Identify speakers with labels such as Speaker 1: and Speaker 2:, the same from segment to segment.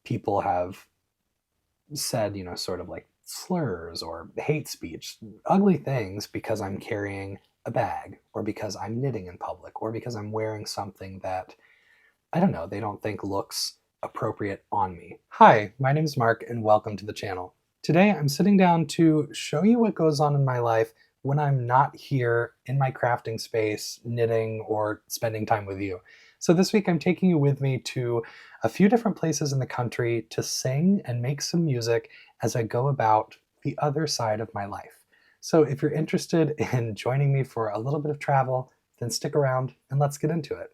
Speaker 1: people have said, sort of like slurs or hate speech, ugly things because I'm carrying a bag or because I'm knitting in public or because I'm wearing something that, I don't know, they don't think looks appropriate on me. Hi, my name is Mark and welcome to the channel. Today I'm sitting down to show you what goes on in my life when I'm not here in my crafting space, knitting, or spending time with you. So this week I'm taking you with me to a few different places in the country to sing and make some music as I go about the other side of my life. So if you're interested in joining me for a little bit of travel, then stick around and let's get into it.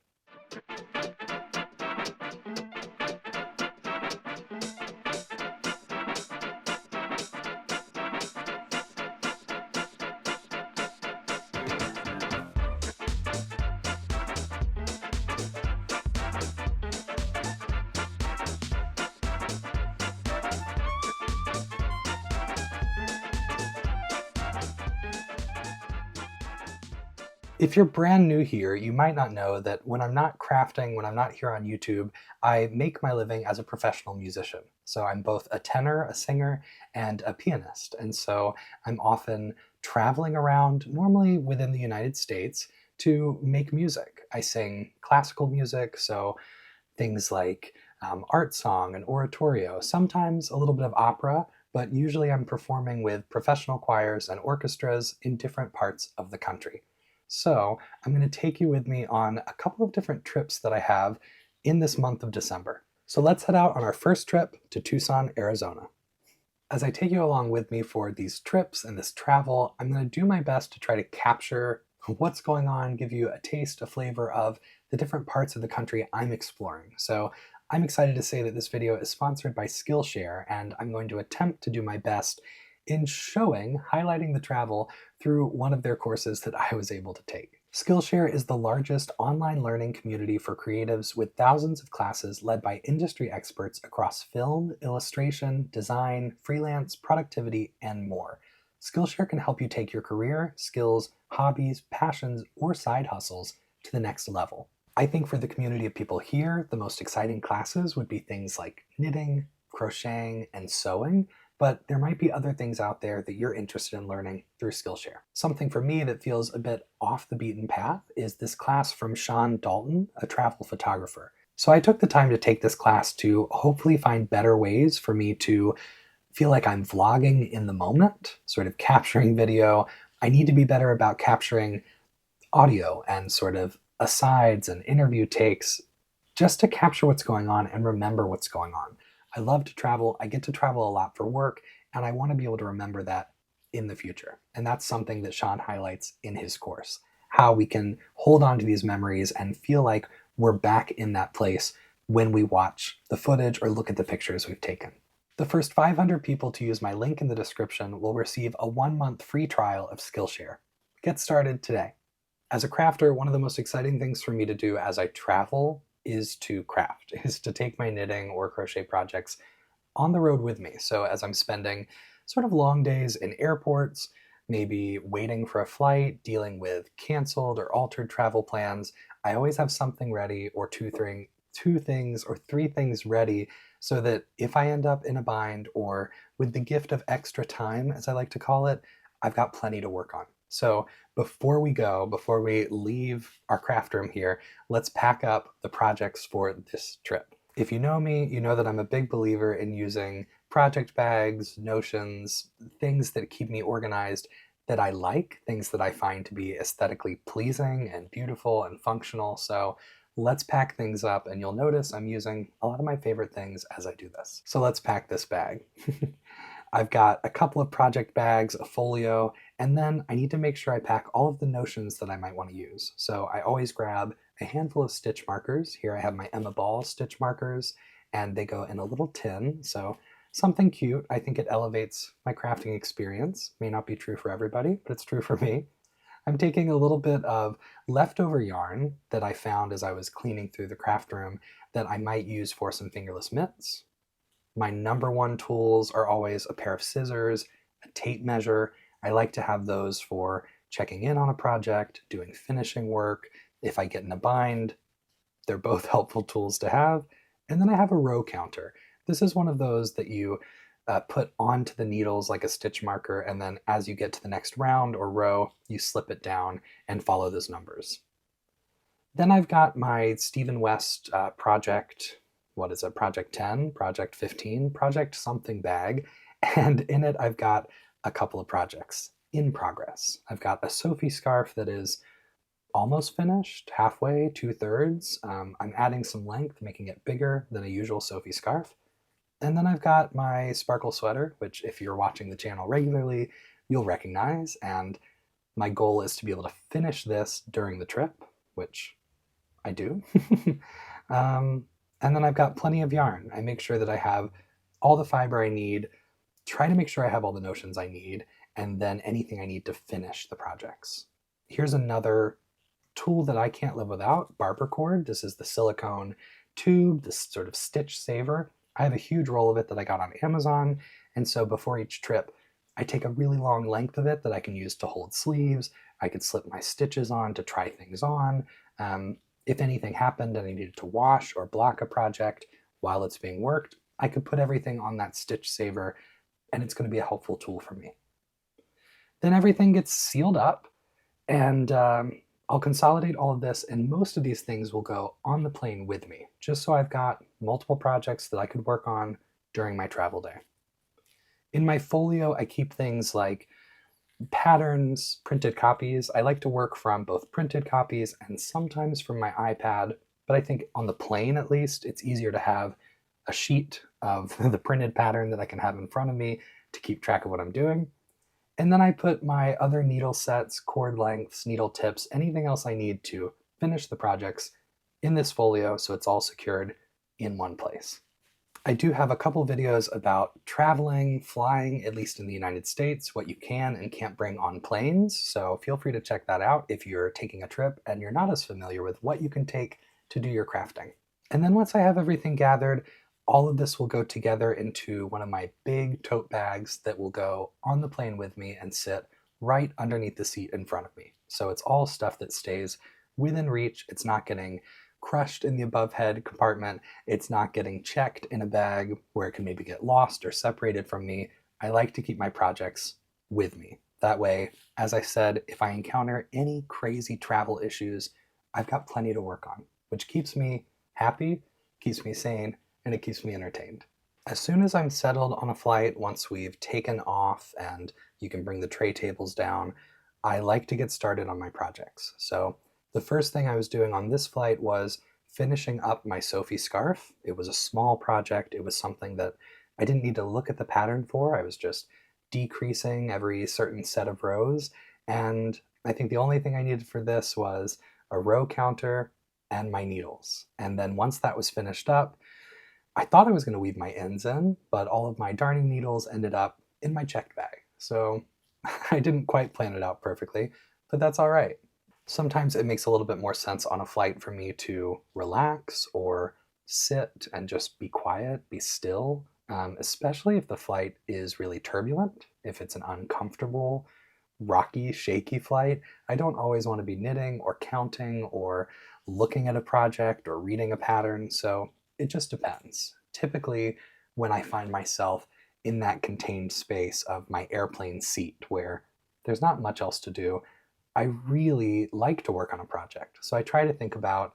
Speaker 1: If you're brand new here, you might not know that when I'm not crafting, when I'm not here on YouTube, I make my living as a professional musician. So I'm both a tenor, a singer, and a pianist. And so I'm often traveling around, normally within the United States, to make music. I sing classical music, so things like art song and oratorio, sometimes a little bit of opera, but usually I'm performing with professional choirs and orchestras in different parts of the country. So I'm going to take you with me on a couple of different trips that I have in this month of December. So let's head out on our first trip to Tucson, Arizona. As I take you along with me for these trips and this travel, I'm going to do my best to try to capture what's going on, give you a taste, a flavor of the different parts of the country I'm exploring. So I'm excited to say that this video is sponsored by Skillshare, and I'm going to attempt to do my best in highlighting the travel through one of their courses that I was able to take. Skillshare is the largest online learning community for creatives with thousands of classes led by industry experts across film, illustration, design, freelance, productivity, and more. Skillshare can help you take your career, skills, hobbies, passions, or side hustles to the next level. I think for the community of people here, the most exciting classes would be things like knitting, crocheting, and sewing, but there might be other things out there that you're interested in learning through Skillshare. Something for me that feels a bit off the beaten path is this class from Sean Dalton, a travel photographer. So I took the time to take this class to hopefully find better ways for me to feel like I'm vlogging in the moment, sort of capturing video. I need to be better about capturing audio and sort of asides and interview takes just to capture what's going on and remember what's going on. I love to travel. I get to travel a lot for work, and I want to be able to remember that in the future. And that's something that Sean highlights in his course, how we can hold on to these memories and feel like we're back in that place when we watch the footage or look at the pictures we've taken. The first 500 people to use my link in the description will receive a 1-month free trial of Skillshare. Get started today. As a crafter, one of the most exciting things for me to do as I travel is to craft, is to take my knitting or crochet projects on the road with me. So as I'm spending sort of long days in airports, maybe waiting for a flight, dealing with canceled or altered travel plans, I always have something ready, or two things or three things ready, so that if I end up in a bind or with the gift of extra time, as I like to call it, I've got plenty to work on. So before we leave our craft room here, let's pack up the projects for this trip. If you know me, you know that I'm a big believer in using project bags, notions, things that keep me organized, that I like, things that I find to be aesthetically pleasing and beautiful and functional. So let's pack things up, and you'll notice I'm using a lot of my favorite things as I do this. So let's pack this bag. I've got a couple of project bags, a folio, and then I need to make sure I pack all of the notions that I might want to use. So I always grab a handful of stitch markers. Here I have my Emma Ball stitch markers, and they go in a little tin. So something cute. I think it elevates my crafting experience. May not be true for everybody, but it's true for me. I'm taking a little bit of leftover yarn that I found as I was cleaning through the craft room that I might use for some fingerless mitts. My number one tools are always a pair of scissors, a tape measure. I like to have those for checking in on a project, doing finishing work. If I get in a bind, they're both helpful tools to have. And then I have a row counter. This is one of those that you put onto the needles like a stitch marker, and then as you get to the next round or row, you slip it down and follow those numbers. Then I've got my Stephen West project, what is it, project 10, project 15, project something bag, and in it I've got a couple of projects in progress. I've got a Sophie scarf that is almost finished, halfway, 2/3. I'm adding some length, making it bigger than a usual Sophie scarf. And then I've got my sparkle sweater, which if you're watching the channel regularly, you'll recognize. And my goal is to be able to finish this during the trip, which I do. And then I've got plenty of yarn. I make sure that I have all the fiber I need, try to make sure I have all the notions I need, and then anything I need to finish the projects. Here's another tool that I can't live without, barber cord. This is the silicone tube, this sort of stitch saver. I have a huge roll of it that I got on Amazon, and so before each trip, I take a really long length of it that I can use to hold sleeves. I could slip my stitches on to try things on. If anything happened and I needed to wash or block a project while it's being worked, I could put everything on that stitch saver, and it's going to be a helpful tool for me. Then everything gets sealed up, and I'll consolidate all of this, and most of these things will go on the plane with me, just so I've got multiple projects that I could work on during my travel day. In my folio, I keep things like patterns, printed copies. I like to work from both printed copies and sometimes from my iPad, but I think on the plane at least, it's easier to have a sheet of the printed pattern that I can have in front of me to keep track of what I'm doing. And then I put my other needle sets, cord lengths, needle tips, anything else I need to finish the projects in this folio so it's all secured in one place. I do have a couple videos about traveling, flying, at least in the United States, what you can and can't bring on planes, so feel free to check that out if you're taking a trip and you're not as familiar with what you can take to do your crafting. And then once I have everything gathered, all of this will go together into one of my big tote bags that will go on the plane with me and sit right underneath the seat in front of me. So it's all stuff that stays within reach. It's not getting crushed in the above head compartment. It's not getting checked in a bag where it can maybe get lost or separated from me. I like to keep my projects with me. That way, as I said, if I encounter any crazy travel issues, I've got plenty to work on, which keeps me happy, keeps me sane, and it keeps me entertained. As soon as I'm settled on a flight, once we've taken off and you can bring the tray tables down, I like to get started on my projects. So the first thing I was doing on this flight was finishing up my Sophie scarf. It was a small project. It was something that I didn't need to look at the pattern for. I was just decreasing every certain set of rows. And I think the only thing I needed for this was a row counter and my needles. And then once that was finished up, I thought I was going to weave my ends in, but all of my darning needles ended up in my checked bag. So I didn't quite plan it out perfectly, but that's all right. Sometimes it makes a little bit more sense on a flight for me to relax or sit and just be quiet, be still, especially if the flight is really turbulent, if it's an uncomfortable, rocky, shaky flight. I don't always want to be knitting or counting or looking at a project or reading a pattern, so it just depends. Typically, when I find myself in that contained space of my airplane seat where there's not much else to do, I really like to work on a project. So I try to think about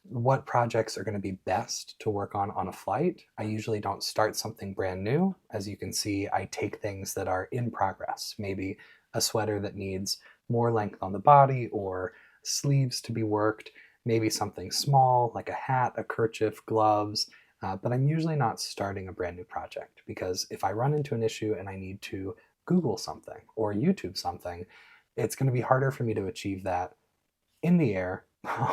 Speaker 1: what projects are going to be best to work on a flight. I usually don't start something brand new. As you can see, I take things that are in progress, maybe a sweater that needs more length on the body or sleeves to be worked, maybe something small like a hat, a kerchief, gloves, but I'm usually not starting a brand new project because if I run into an issue and I need to Google something or YouTube something, it's going to be harder for me to achieve that in the air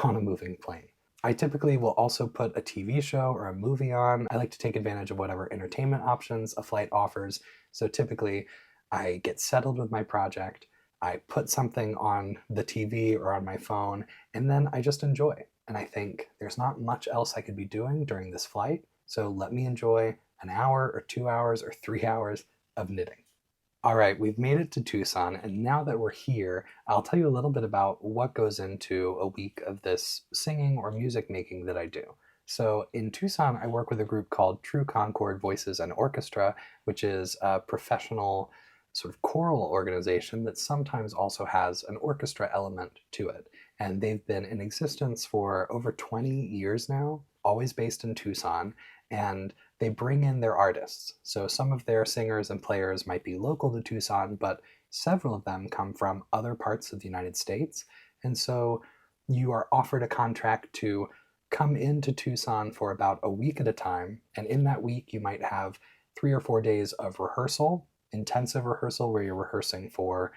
Speaker 1: on a moving plane. I typically will also put a TV show or a movie on. I like to take advantage of whatever entertainment options a flight offers. So typically I get settled with my project, I put something on the TV or on my phone, and then I just enjoy. And I think there's not much else I could be doing during this flight, so let me enjoy an hour or 2 hours or 3 hours of knitting. All right, we've made it to Tucson, and now that we're here, I'll tell you a little bit about what goes into a week of this singing or music making that I do. So in Tucson, I work with a group called True Concord Voices and Orchestra, which is a professional sort of choral organization that sometimes also has an orchestra element to it. And they've been in existence for over 20 years now, always based in Tucson, and they bring in their artists. So some of their singers and players might be local to Tucson, but several of them come from other parts of the United States. And so you are offered a contract to come into Tucson for about a week at a time. And in that week, you might have 3 or 4 days of rehearsal, intensive rehearsal, where you're rehearsing for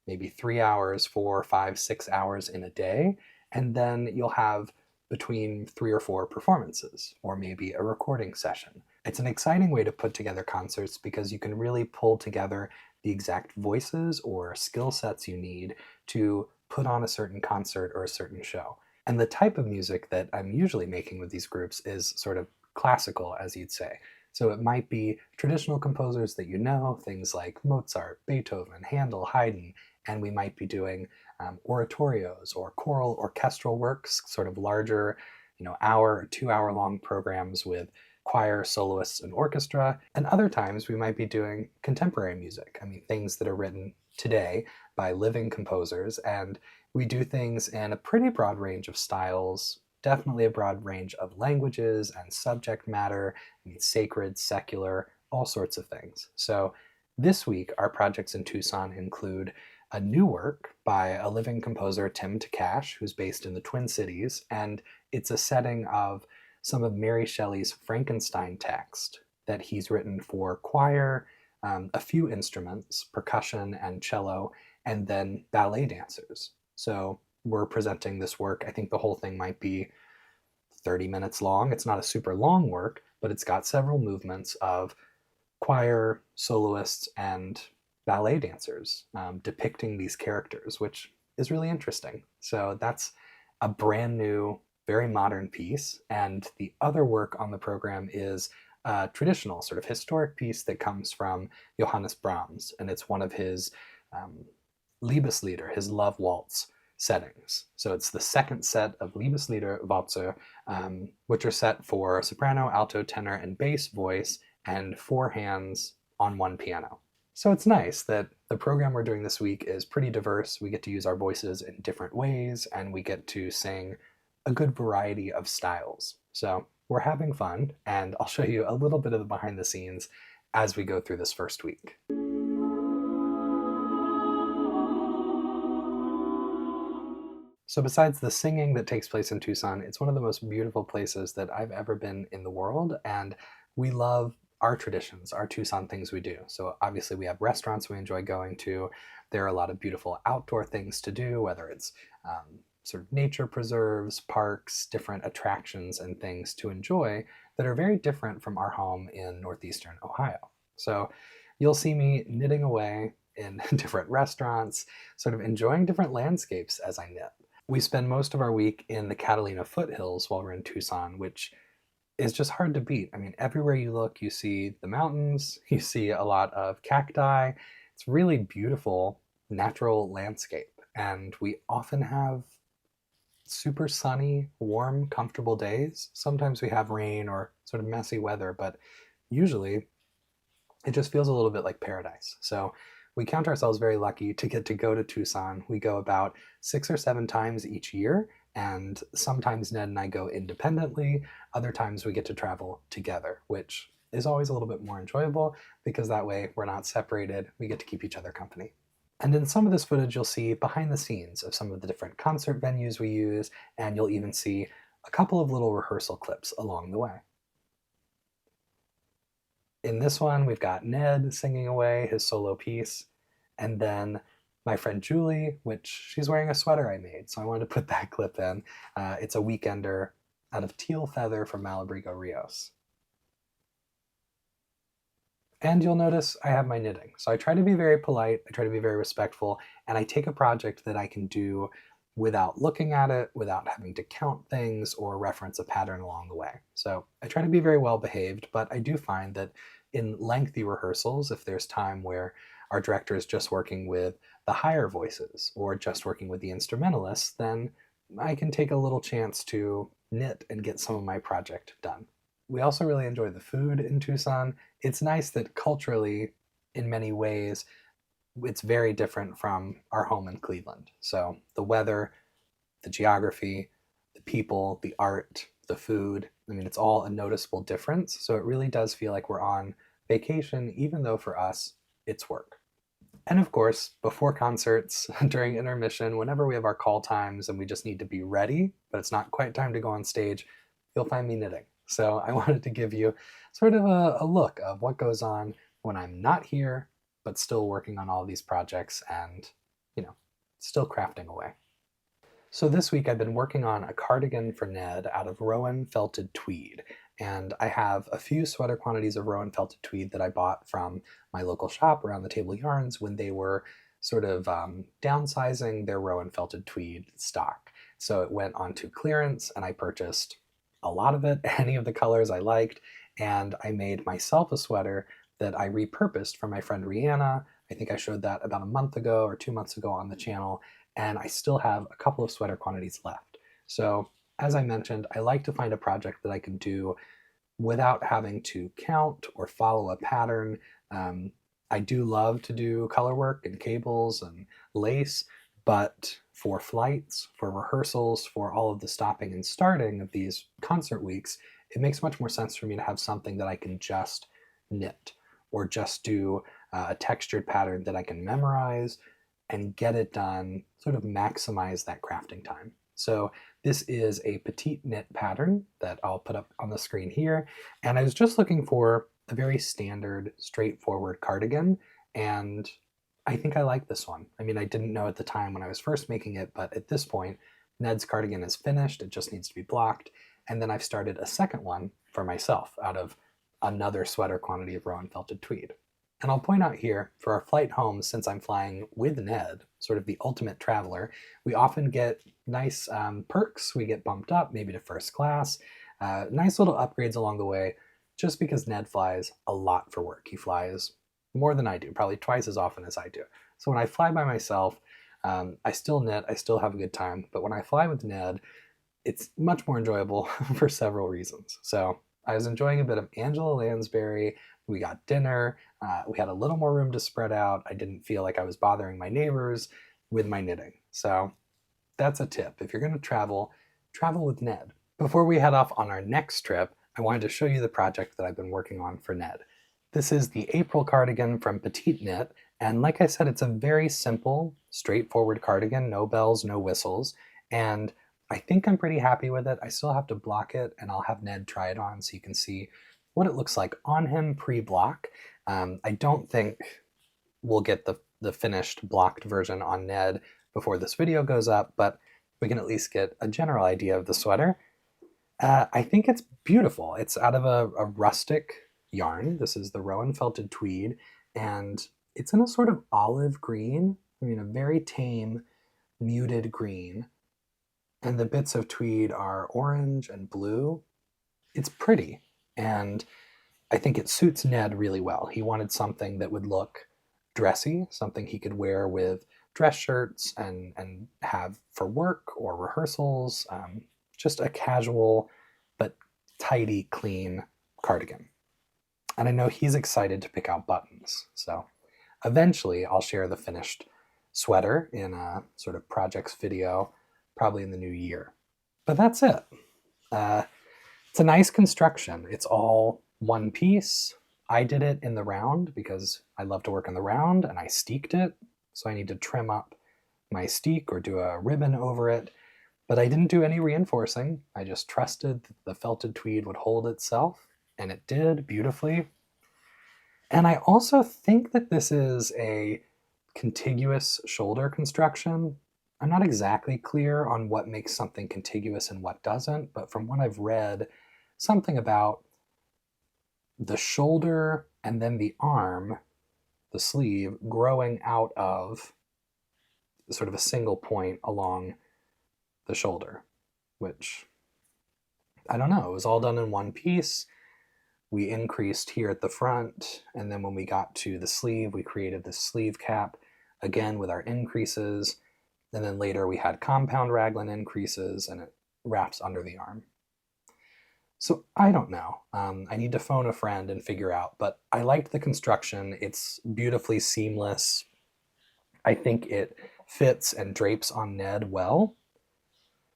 Speaker 1: maybe 3 hours, 4, 5, 6 hours in a day. And then you'll have between 3 or 4 performances, or maybe a recording session. It's an exciting way to put together concerts because you can really pull together the exact voices or skill sets you need to put on a certain concert or a certain show. And the type of music that I'm usually making with these groups is sort of classical, as you'd say. So it might be traditional composers that you know, things like Mozart, Beethoven, Handel, Haydn, and we might be doing oratorios or choral orchestral works, sort of larger, hour or 2 hour long programs with choir, soloists, and orchestra. And other times we might be doing contemporary music. I mean, things that are written today by living composers. And we do things in a pretty broad range of styles, definitely a broad range of languages and subject matter. I mean, sacred, secular, all sorts of things. So this week, our projects in Tucson include a new work by a living composer, Tim Takash, who's based in the Twin Cities, and it's a setting of some of Mary Shelley's Frankenstein text that he's written for choir, a few instruments, percussion and cello, and then ballet dancers. So we're presenting this work. I think the whole thing might be 30 minutes long. It's not a super long work, but it's got several movements of choir, soloists, and ballet dancers depicting these characters, which is really interesting. So that's a brand new, very modern piece. And the other work on the program is a traditional, sort of historic piece that comes from Johannes Brahms, and it's one of his Liebeslieder, his love waltz settings. So it's the second set of Liebeslieder Walzer, which are set for soprano, alto, tenor, and bass voice, and 4 hands on 1 piano. So it's nice that the program we're doing this week is pretty diverse. We get to use our voices in different ways, and we get to sing a good variety of styles. So we're having fun, and I'll show you a little bit of the behind the scenes as we go through this first week. So besides the singing that takes place in Tucson, it's one of the most beautiful places that I've ever been in the world, and we love our traditions, our Tucson things we do. So obviously we have restaurants we enjoy going to. There are a lot of beautiful outdoor things to do, whether it's sort of nature preserves, parks, different attractions and things to enjoy that are very different from our home in northeastern Ohio. So you'll see me knitting away in different restaurants, sort of enjoying different landscapes as I knit. We spend most of our week in the Catalina foothills while we're in Tucson, which is just hard to beat. I mean, everywhere you look, you see the mountains, you see a lot of cacti. It's really beautiful natural landscape. And we often have super sunny, warm, comfortable days. Sometimes we have rain or sort of messy weather, but usually it just feels a little bit like paradise. So we count ourselves very lucky to get to go to Tucson. We go about 6 or 7 times each year, and sometimes Ned and I go independently. Other times we get to travel together, which is always a little bit more enjoyable because that way we're not separated. We get to keep each other company. And in some of this footage, you'll see behind the scenes of some of the different concert venues we use, and you'll even see a couple of little rehearsal clips along the way. In this one, we've got Ned singing away his solo piece, and then my friend Julie, which she's wearing a sweater I made, so I wanted to put that clip in. It's a weekender out of teal feather from Malabrigo Rios. And you'll notice I have my knitting. So I try to be very polite, I try to be very respectful, and I take a project that I can do without looking at it, without having to count things or reference a pattern along the way. So I try to be very well behaved, but I do find that in lengthy rehearsals, if there's time where our director is just working with the higher voices or just working with the instrumentalists, then I can take a little chance to knit and get some of my project done. We also really enjoy the food in Tucson. It's nice that culturally, in many ways, it's very different from our home in Cleveland. So the weather, the geography, the people, the art, the food, I mean, it's all a noticeable difference. So it really does feel like we're on vacation, even though for us, it's work. And of course, before concerts, during intermission, whenever we have our call times and we just need to be ready, but it's not quite time to go on stage, you'll find me knitting. So I wanted to give you sort of a look of what goes on when I'm not here, but still working on all these projects and, still crafting away. So this week I've been working on a cardigan for Ned out of Rowan felted tweed. And I have a few sweater quantities of Rowan felted tweed that I bought from my local shop around the Table Yarns when they were sort of downsizing their Rowan felted tweed stock. So it went onto clearance and I purchased a lot of it, any of the colors I liked, and I made myself a sweater that I repurposed for my friend Rihanna. I think I showed that about a month ago or 2 months ago on the channel, and I still have a couple of sweater quantities left. So as I mentioned, I like to find a project that I can do without having to count or follow a pattern. I do love to do color work and cables and lace, but for flights, for rehearsals, for all of the stopping and starting of these concert weeks, it makes much more sense for me to have something that I can just knit or just do a textured pattern that I can memorize and get it done, sort of maximize that crafting time. So this is a petite knit pattern that I'll put up on the screen here. And I was just looking for a very standard, straightforward cardigan, and I think I like this one. I mean, I didn't know at the time when I was first making it, but at this point, Ned's cardigan is finished. It just needs to be blocked. And then I've started a second one for myself out of another sweater quantity of Rowan felted tweed. And I'll point out here, for our flight home, since I'm flying with Ned, sort of the ultimate traveler, we often get nice perks. We get bumped up, maybe to first class, nice little upgrades along the way, just because Ned flies a lot for work. He flies more than I do, probably twice as often as I do. So when I fly by myself, I still knit, I still have a good time, but when I fly with Ned, it's much more enjoyable for several reasons. So I was enjoying a bit of Angela Lansbury. We got dinner. We had a little more room to spread out. I didn't feel like I was bothering my neighbors with my knitting. So that's a tip. If you're going to travel, travel with Ned. Before we head off on our next trip, I wanted to show you the project that I've been working on for Ned. This is the April cardigan from Petite Knit, and like I said, it's a very simple, straightforward cardigan, no bells, no whistles, and I think I'm pretty happy with it. I still have to block it, and I'll have Ned try it on so you can see what it looks like on him pre-block. I don't think we'll get the finished blocked version on Ned before this video goes up, but we can at least get a general idea of the sweater. I think it's beautiful. It's out of a rustic yarn. This is the Rowan felted tweed, and it's in a sort of olive green, I mean a very tame, muted green, and the bits of tweed are orange and blue. It's pretty, and I think it suits Ned really well. He wanted something that would look dressy, something he could wear with dress shirts and have for work or rehearsals, just a casual but tidy, clean cardigan. And I know he's excited to pick out buttons, so eventually I'll share the finished sweater in a sort of projects video, probably in the new year. But that's it. It's a nice construction. It's all one piece. I did it in the round because I love to work in the round, and I steeked it, so I need to trim up my steek or do a ribbon over it. But I didn't do any reinforcing. I just trusted that the felted tweed would hold itself, and it did beautifully. And I also think that this is a contiguous shoulder construction. I'm not exactly clear on what makes something contiguous and what doesn't, but from what I've read, something about the shoulder and then the arm, the sleeve, growing out of sort of a single point along the shoulder, which, I don't know, it was all done in one piece. We increased here at the front, and then when we got to the sleeve, we created this sleeve cap, again with our increases, and then later we had compound raglan increases, and it wraps under the arm. So I don't know. I need to phone a friend and figure out, but I liked the construction. It's beautifully seamless. I think it fits and drapes on Ned well.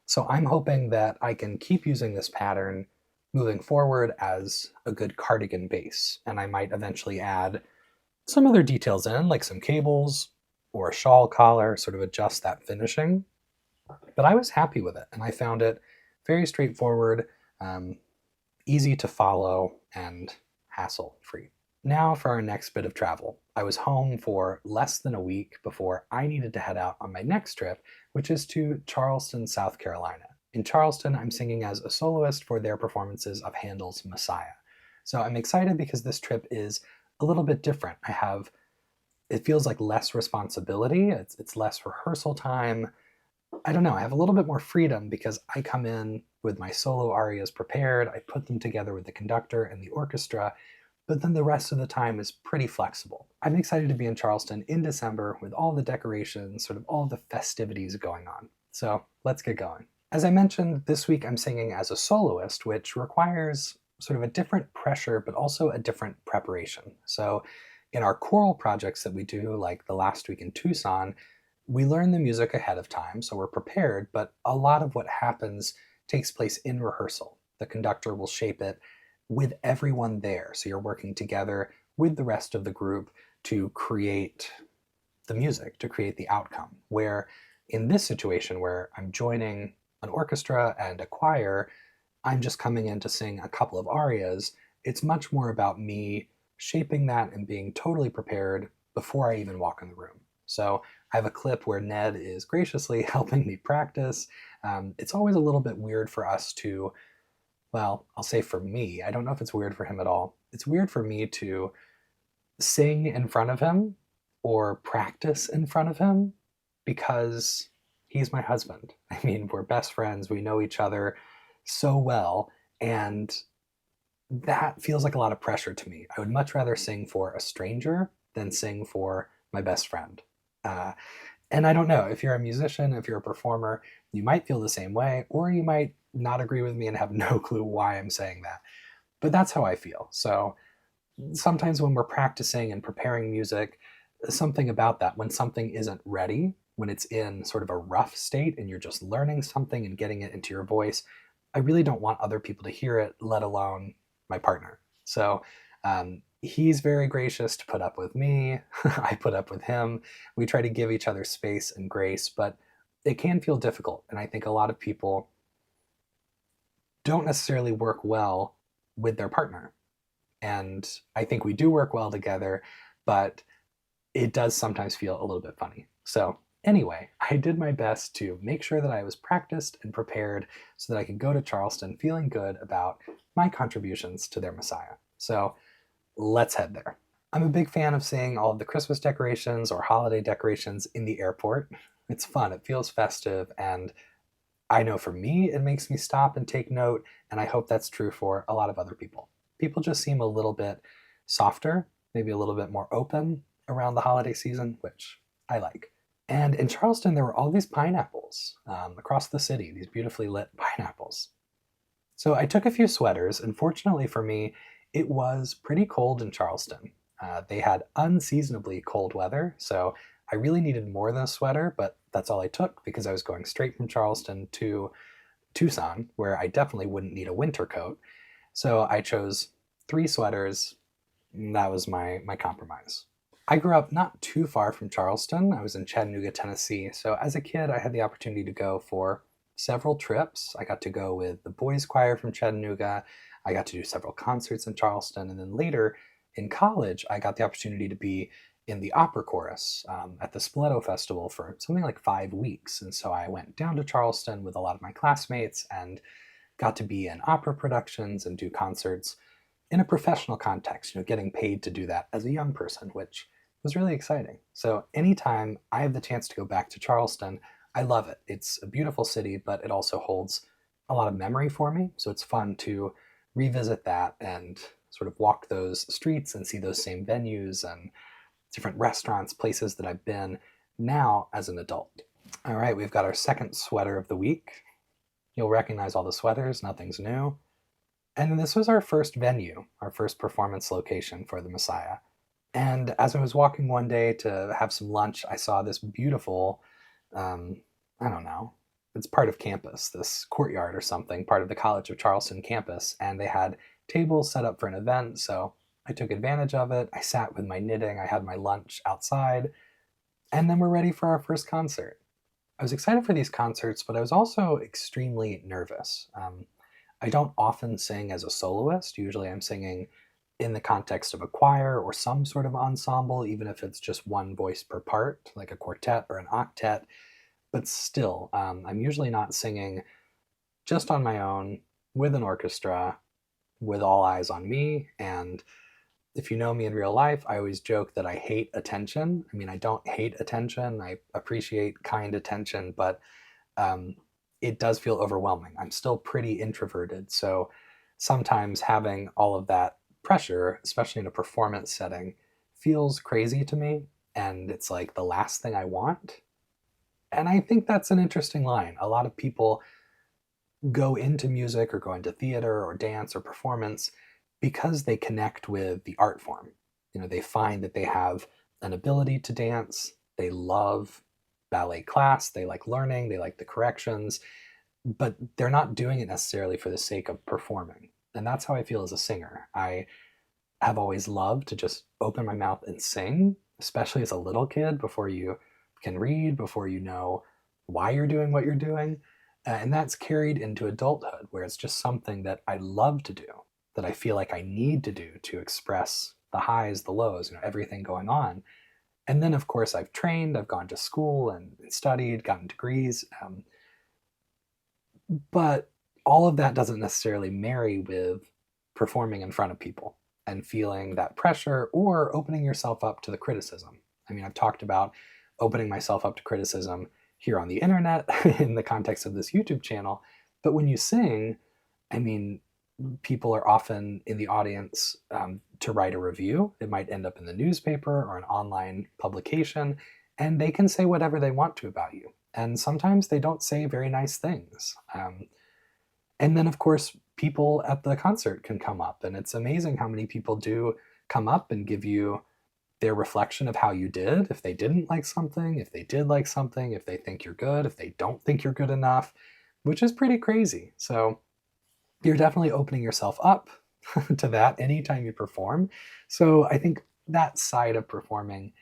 Speaker 1: So I'm hoping that I can keep using this pattern moving forward as a good cardigan base. And I might eventually add some other details in, like some cables or a shawl collar, sort of adjust that finishing. But I was happy with it, and I found it very straightforward, um, easy to follow, and hassle free. Now for our next bit of travel. I was home for less than a week before I needed to head out on my next trip, which is to Charleston, South Carolina. In Charleston, I'm singing as a soloist for their performances of Handel's Messiah. So I'm excited because this trip is a little bit different. It feels like less responsibility, it's less rehearsal time. I don't know, I have a little bit more freedom because I come in with my solo arias prepared, I put them together with the conductor and the orchestra, but then the rest of the time is pretty flexible. I'm excited to be in Charleston in December with all the decorations, sort of all the festivities going on. So let's get going. As I mentioned, this week I'm singing as a soloist, which requires sort of a different pressure, but also a different preparation. So in our choral projects that we do, like the last week in Tucson, we learn the music ahead of time, so we're prepared, but a lot of what happens takes place in rehearsal. The conductor will shape it with everyone there, so you're working together with the rest of the group to create the music, to create the outcome. Where in this situation, where I'm joining an orchestra and a choir, I'm just coming in to sing a couple of arias. It's much more about me shaping that and being totally prepared before I even walk in the room. So I have a clip where Ned is graciously helping me practice. It's always a little bit weird for us to, well, I'll say for me, I don't know if it's weird for him at all. It's weird for me to sing in front of him or practice in front of him because he's my husband. I mean, we're best friends, we know each other so well, and that feels like a lot of pressure to me. I would much rather sing for a stranger than sing for my best friend. Uh, and I don't know, if you're a musician, if you're a performer, you might feel the same way, or you might not agree with me and have no clue why I'm saying that. But that's how I feel. So sometimes when we're practicing and preparing music, something about that, when something isn't ready, when it's in sort of a rough state and you're just learning something and getting it into your voice, I really don't want other people to hear it, let alone my partner. So he's very gracious to put up with me. I put up with him. We try to give each other space and grace, but it can feel difficult. And I think a lot of people don't necessarily work well with their partner. And I think we do work well together, but it does sometimes feel a little bit funny. So anyway, I did my best to make sure that I was practiced and prepared so that I could go to Charleston feeling good about my contributions to their Messiah. So let's head there. I'm a big fan of seeing all of the Christmas decorations or holiday decorations in the airport. It's fun, it feels festive, and I know for me it makes me stop and take note, and I hope that's true for a lot of other people. People just seem a little bit softer, maybe a little bit more open around the holiday season, which I like. And in Charleston, there were all these pineapples across the city, these beautifully lit pineapples. So I took a few sweaters, and fortunately for me, it was pretty cold in Charleston. They had unseasonably cold weather, so I really needed more than a sweater, but that's all I took because I was going straight from Charleston to Tucson, where I definitely wouldn't need a winter coat. So I chose 3 sweaters, and that was my compromise. I grew up not too far from Charleston. I was in Chattanooga, Tennessee. So as a kid, I had the opportunity to go for several trips. I got to go with the boys choir from Chattanooga. I got to do several concerts in Charleston. And then later in college, I got the opportunity to be in the opera chorus at the Spoleto Festival for something like 5 weeks. And so I went down to Charleston with a lot of my classmates and got to be in opera productions and do concerts in a professional context, getting paid to do that as a young person, which was really exciting. So anytime I have the chance to go back to Charleston, I love it. It's a beautiful city, but it also holds a lot of memory for me. So it's fun to revisit that and sort of walk those streets and see those same venues and different restaurants, places that I've been now as an adult. All right, we've got our second sweater of the week. You'll recognize all the sweaters, nothing's new. And this was our first venue, our first performance location for the Messiah. And as I was walking one day to have some lunch, I saw this beautiful, um, I don't know, it's part of campus, this courtyard or something, part of the College of Charleston campus. And they had tables set up for an event. So I took advantage of it. I sat with my knitting, I had my lunch outside, and then we're ready for our first concert. I was excited for these concerts, but I was also extremely nervous. I don't often sing as a soloist. Usually I'm singing in the context of a choir or some sort of ensemble, even if it's just one voice per part, like a quartet or an octet. But still, I'm usually not singing just on my own with an orchestra, with all eyes on me. And if you know me in real life, I always joke that I hate attention. I mean, I don't hate attention. I appreciate kind attention, but um, it does feel overwhelming. I'm still pretty introverted, so sometimes having all of that pressure, especially in a performance setting, feels crazy to me, and it's like the last thing I want. And I think that's an interesting line. A lot of people go into music or go into theater or dance or performance because they connect with the art form. You know, they find that they have an ability to dance, they love ballet class, they like learning, they like the corrections, but they're not doing it necessarily for the sake of performing. And that's how I feel as a singer. I have always loved to just open my mouth and sing, especially as a little kid before you can read, before you know why you're doing what you're doing. And that's carried into adulthood, where it's just something that I love to do, that I feel like I need to do to express the highs, the lows, everything going on. And then, of course, I've trained, I've gone to school and studied, gotten degrees. But all of that doesn't necessarily marry with performing in front of people and feeling that pressure or opening yourself up to the criticism. I mean, I've talked about opening myself up to criticism here on the internet in the context of this YouTube channel. But when you sing, I mean, people are often in the audience to write a review. It might end up in the newspaper or an online publication, and they can say whatever they want to about you. And sometimes they don't say very nice things. And then, of course, people at the concert can come up, and it's amazing how many people do come up and give you their reflection of how you did, if they didn't like something, if they did like something, if they think you're good, if they don't think you're good enough, which is pretty crazy. So you're definitely opening yourself up to that anytime you perform. So I think that side of performing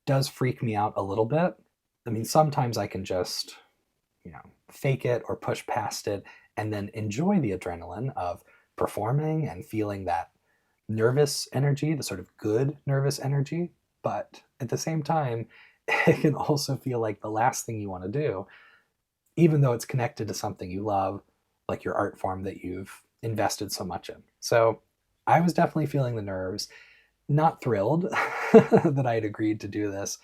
Speaker 1: does freak me out a little bit. I mean, sometimes I can just, fake it or push past it and then enjoy the adrenaline of performing and feeling that nervous energy, the sort of good nervous energy. But at the same time, it can also feel like the last thing you want to do, even though it's connected to something you love, like your art form that you've invested so much in. So I was definitely feeling the nerves, not thrilled that I had agreed to do this,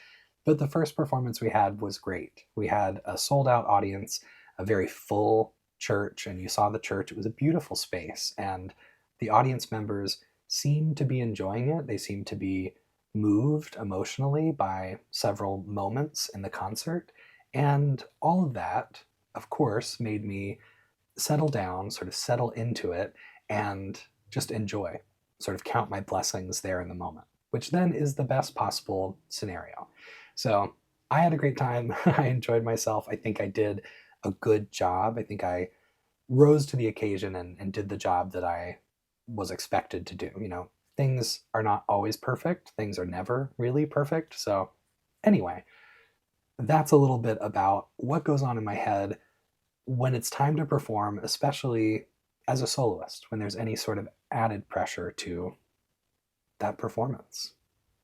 Speaker 1: but the first performance we had was great. We had a sold out audience, a very full church, and you saw the church. It was a beautiful space, and the audience members seemed to be enjoying it. They seemed to be moved emotionally by several moments in the concert. And all of that, of course, made me settle down, sort of settle into it, and just enjoy, sort of count my blessings there in the moment, which then is the best possible scenario. So I had a great time. I enjoyed myself. I think I did a good job. I think I rose to the occasion and did the job that I was expected to do. Things are not always perfect. Things are never really perfect. So anyway, that's a little bit about what goes on in my head when it's time to perform, especially as a soloist, when there's any sort of added pressure to that performance.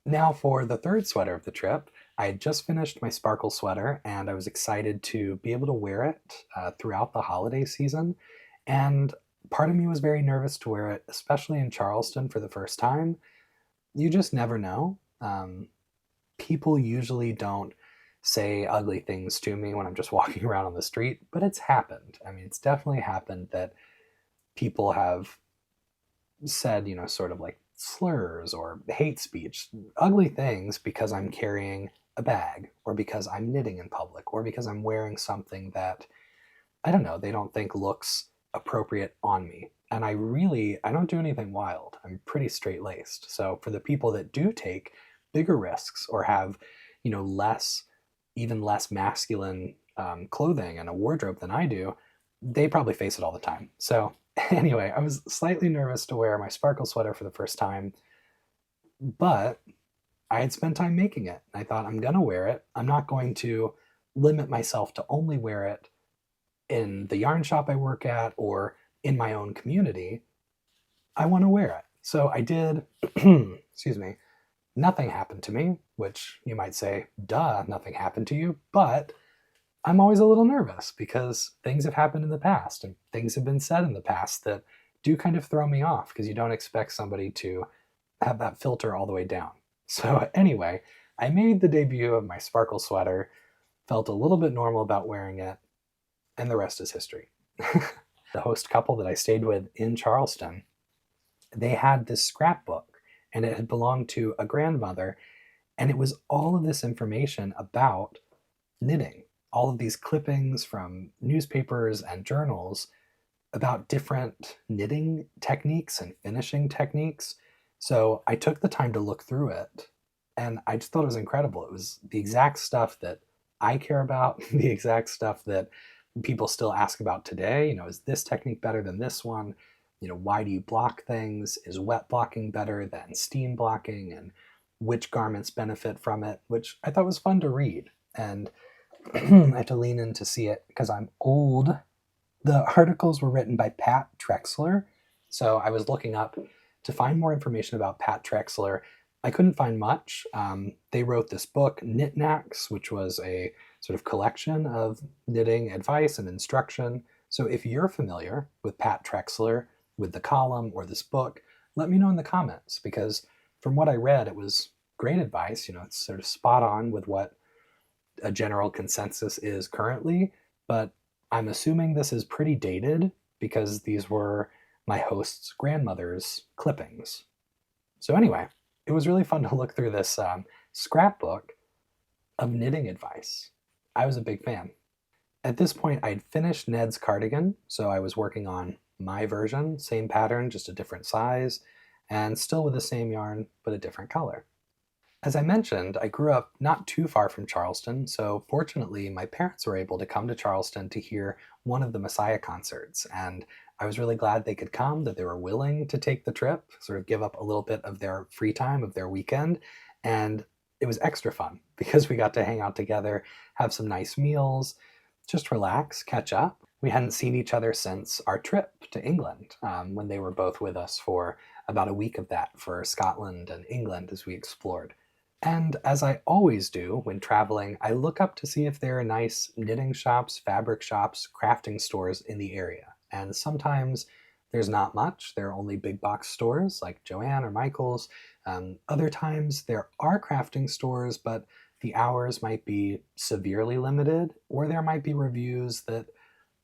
Speaker 1: Now, for the third sweater of the trip, I had just finished my sparkle sweater, and I was excited to be able to wear it throughout the holiday season. And part of me was very nervous to wear it, especially in Charleston for the first time. You just never know. People usually don't say ugly things to me when I'm just walking around on the street, but it's happened. I mean, it's definitely happened that people have said, sort of like slurs or hate speech, ugly things because I'm carrying a bag or because I'm knitting in public or because I'm wearing something that, I don't know, they don't think looks appropriate on me. And I don't do anything wild. I'm pretty straight-laced. So for the people that do take bigger risks or have, even less masculine clothing and a wardrobe than I do, they probably face it all the time. So anyway, I was slightly nervous to wear my sparkle sweater for the first time, but I had spent time making it. I thought, I'm going to wear it. I'm not going to limit myself to only wear it in the yarn shop I work at or in my own community. I want to wear it. So I did. Excuse me. Nothing happened to me, which you might say, duh, nothing happened to you. But I'm always a little nervous because things have happened in the past and things have been said in the past that do kind of throw me off because you don't expect somebody to have that filter all the way down. So anyway, I made the debut of my sparkle sweater, felt a little bit normal about wearing it, and the rest is history. The host couple that I stayed with in Charleston, they had this scrapbook, and it had belonged to a grandmother, and it was all of this information about knitting, all of these clippings from newspapers and journals about different knitting techniques and finishing techniques. So I took the time to look through it, and I just thought it was incredible. It was the exact stuff that I care about, the exact stuff that people still ask about today. Is this technique better than this one? Why do you block things? Is wet blocking better than steam blocking? And which garments benefit from it? Which I thought was fun to read. And I had to lean in to see it because I'm old. The articles were written by Pat Trexler. So I was looking up to find more information about Pat Trexler. I couldn't find much. They wrote this book, Knit Knacks, which was a sort of collection of knitting advice and instruction. So if you're familiar with Pat Trexler, with the column or this book, let me know in the comments, because from what I read, it was great advice. It's sort of spot on with what a general consensus is currently, but I'm assuming this is pretty dated because these were my host's grandmother's clippings. So anyway, it was really fun to look through this scrapbook of knitting advice. I was a big fan. At this point, I'd finished Ned's cardigan, so I was working on my version, same pattern, just a different size, and still with the same yarn, but a different color. As I mentioned, I grew up not too far from Charleston, so fortunately my parents were able to come to Charleston to hear one of the Messiah concerts, and I was really glad they could come, that they were willing to take the trip, sort of give up a little bit of their free time, of their weekend, and it was extra fun because we got to hang out together, have some nice meals, just relax, catch up. We hadn't seen each other since our trip to England, when they were both with us for about a week of that for Scotland and England as we explored. And as I always do when traveling, I look up to see if there are nice knitting shops, fabric shops, crafting stores in the area. And sometimes there's not much. There are only big box stores like Joann or Michael's. Other times there are crafting stores, but the hours might be severely limited, or there might be reviews that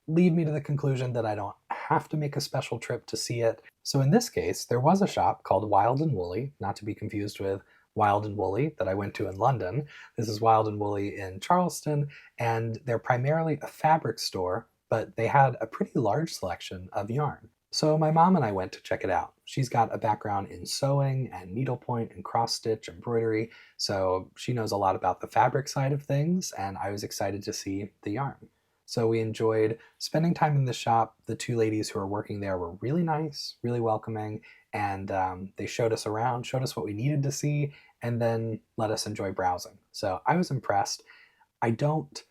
Speaker 1: lead me to the conclusion that I don't have to make a special trip to see it. So in this case, there was a shop called Wild and Woolly, not to be confused with Wild and Woolly that I went to in London. This is Wild and Woolly in Charleston, and they're primarily a fabric store, but they had a pretty large selection of yarn. So my mom and I went to check it out. She's got a background in sewing and needlepoint and cross-stitch embroidery, so she knows a lot about the fabric side of things, and I was excited to see the yarn. So we enjoyed spending time in the shop. The two ladies who were working there were really nice, really welcoming, and they showed us around, showed us what we needed to see, and then let us enjoy browsing. So I was impressed. I don't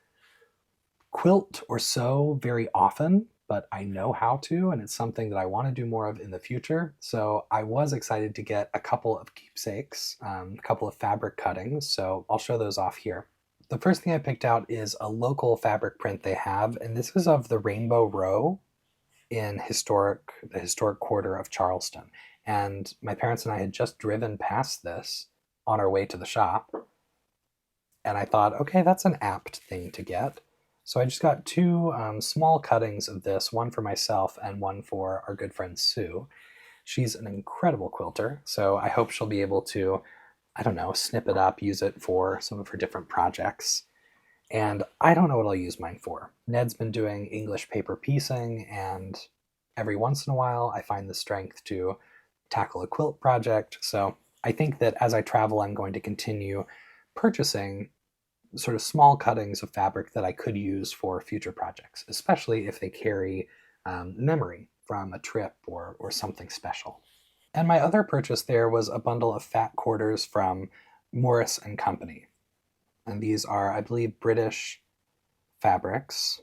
Speaker 1: quilt or sew very often, but I know how to, and it's something that I want to do more of in the future. So I was excited to get a couple of keepsakes, a couple of fabric cuttings, so I'll show those off here. The first thing I picked out is a local fabric print they have, and this is of the Rainbow Row in the historic quarter of Charleston. And my parents and I had just driven past this on our way to the shop, and I thought, okay, that's an apt thing to get. So I just got two small cuttings of this, one for myself and one for our good friend Sue. She's an incredible quilter, so I hope she'll be able to, I don't know, snip it up, use it for some of her different projects. And I don't know what I'll use mine for. Ned's been doing English paper piecing, and every once in a while I find the strength to tackle a quilt project. So I think that as I travel, I'm going to continue purchasing sort of small cuttings of fabric that I could use for future projects, especially if they carry memory from a trip or something special. And my other purchase there was a bundle of fat quarters from Morris and Company. And these are, I believe, British fabrics.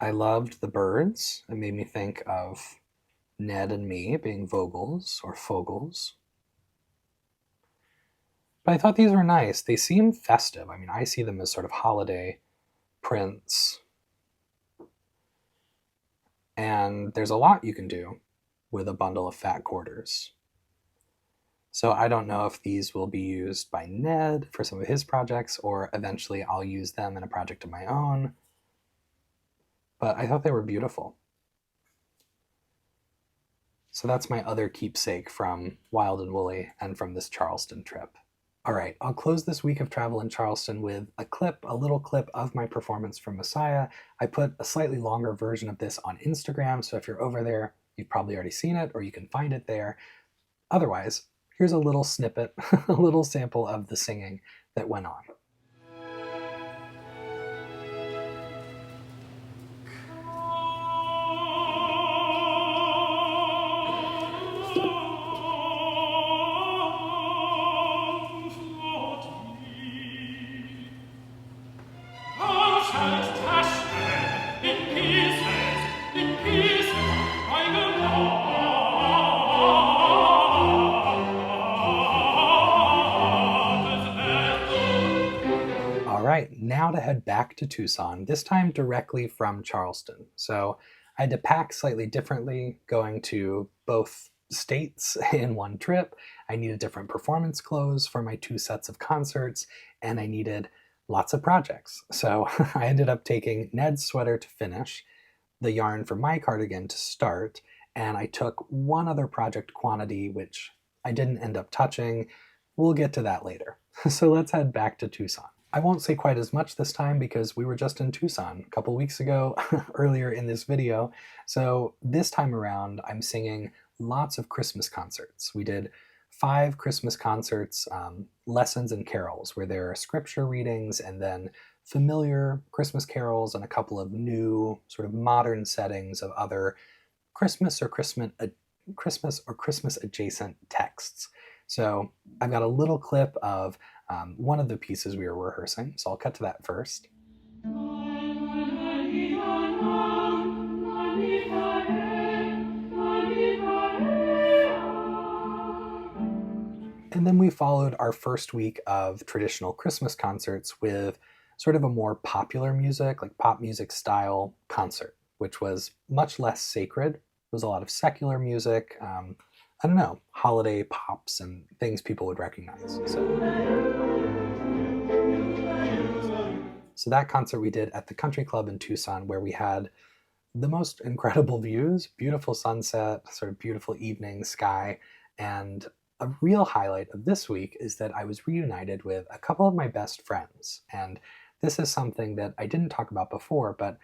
Speaker 1: I loved the birds. It made me think of Ned and me being Vogels or Fogels. But I thought these were nice. They seem festive. I mean, I see them as sort of holiday prints. And there's a lot you can do with a bundle of fat quarters. So I don't know if these will be used by Ned for some of his projects, or eventually I'll use them in a project of my own. But I thought they were beautiful. So that's my other keepsake from Wild and Woolly and from this Charleston trip. All right, I'll close this week of travel in Charleston with a little clip of my performance from Messiah. I put a slightly longer version of this on Instagram, so if you're over there, you've probably already seen it or you can find it there. Otherwise, here's a little snippet, a little sample of the singing that went on. Now to head back to Tucson, this time directly from Charleston. So I had to pack slightly differently, going to both states in one trip. I needed different performance clothes for my 2 sets of concerts, and I needed lots of projects. So I ended up taking Ned's sweater to finish, the yarn for my cardigan to start, and I took one other project quantity, which I didn't end up touching. We'll get to that later. So let's head back to Tucson. I won't say quite as much this time because we were just in Tucson a couple weeks ago, earlier in this video. So this time around, I'm singing lots of Christmas concerts. We did 5 Christmas concerts, lessons and carols, where there are scripture readings and then familiar Christmas carols and a couple of new sort of modern settings of other Christmas or Christmas adjacent texts. So I've got a little clip of one of the pieces we were rehearsing, so I'll cut to that first. And then we followed our first week of traditional Christmas concerts with sort of a more popular music, like pop music style concert, which was much less sacred. It was a lot of secular music, I don't know, holiday pops and things people would recognize. So that concert we did at the country club in Tucson, where we had the most incredible views, beautiful sunset, sort of beautiful evening sky. And a real highlight of this week is that I was reunited with a couple of my best friends. And this is something that I didn't talk about before, but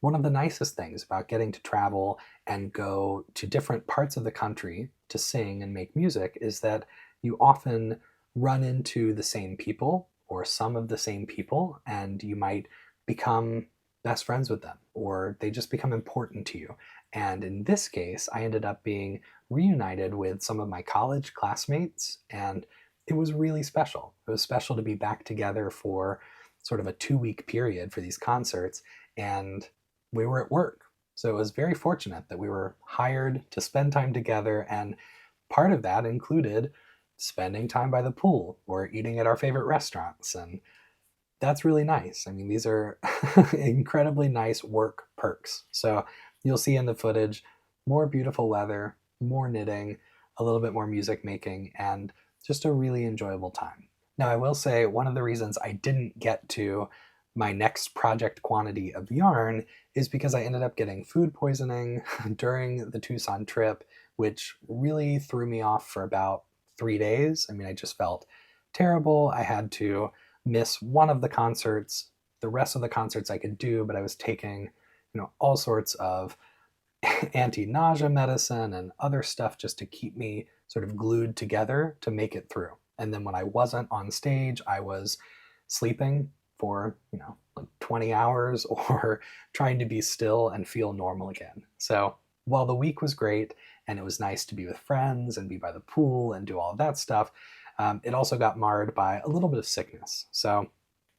Speaker 1: one of the nicest things about getting to travel and go to different parts of the country to sing and make music is that you often run into the same people or some of the same people, and you might become best friends with them, or they just become important to you. And in this case, I ended up being reunited with some of my college classmates, and it was really special. It was special to be back together for sort of a 2-week period for these concerts, and we were at work. So it was very fortunate that we were hired to spend time together, and part of that included spending time by the pool or eating at our favorite restaurants, and that's really nice. I mean, these are incredibly nice work perks. So you'll see in the footage more beautiful weather, more knitting, a little bit more music making, and just a really enjoyable time. Now, I will say one of the reasons I didn't get to my next project quantity of yarn is because I ended up getting food poisoning during the Tucson trip, which really threw me off for about 3 days. I mean, I just felt terrible. I had to miss one of the concerts. The rest of the concerts I could do, but I was taking, all sorts of anti-nausea medicine and other stuff just to keep me sort of glued together to make it through. And then when I wasn't on stage, I was sleeping for, like 20 hours or trying to be still and feel normal again. So while the week was great and it was nice to be with friends and be by the pool and do all of that stuff, it also got marred by a little bit of sickness. So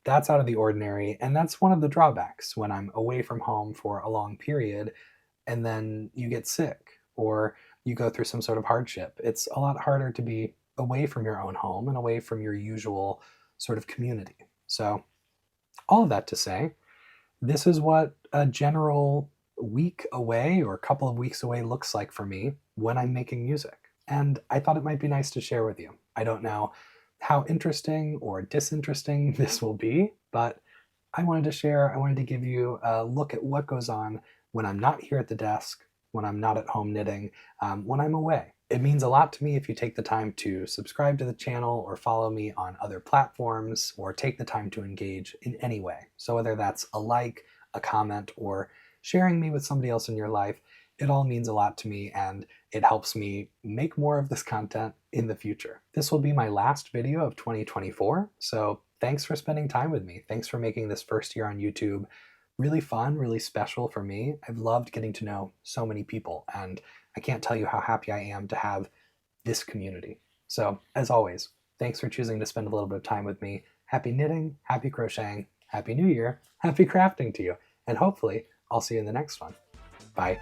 Speaker 1: that's out of the ordinary. And that's one of the drawbacks when I'm away from home for a long period and then you get sick or you go through some sort of hardship. It's a lot harder to be away from your own home and away from your usual sort of community. So, all of that to say, this is what a general week away or a couple of weeks away looks like for me when I'm making music. And I thought it might be nice to share with you. I don't know how interesting or disinteresting this will be, but I wanted to share, I wanted to give you a look at what goes on when I'm not here at the desk, when I'm not at home knitting, when I'm away. It means a lot to me if you take the time to subscribe to the channel or follow me on other platforms or take the time to engage in any way. So whether that's a like, a comment, or sharing me with somebody else in your life, it all means a lot to me and it helps me make more of this content in the future. This will be my last video of 2024, so thanks for spending time with me. Thanks for making this first year on YouTube really fun, really special for me. I've loved getting to know so many people, and I can't tell you how happy I am to have this community. So, as always, thanks for choosing to spend a little bit of time with me. Happy knitting, happy crocheting, happy new year, happy crafting to you, and hopefully I'll see you in the next one. Bye.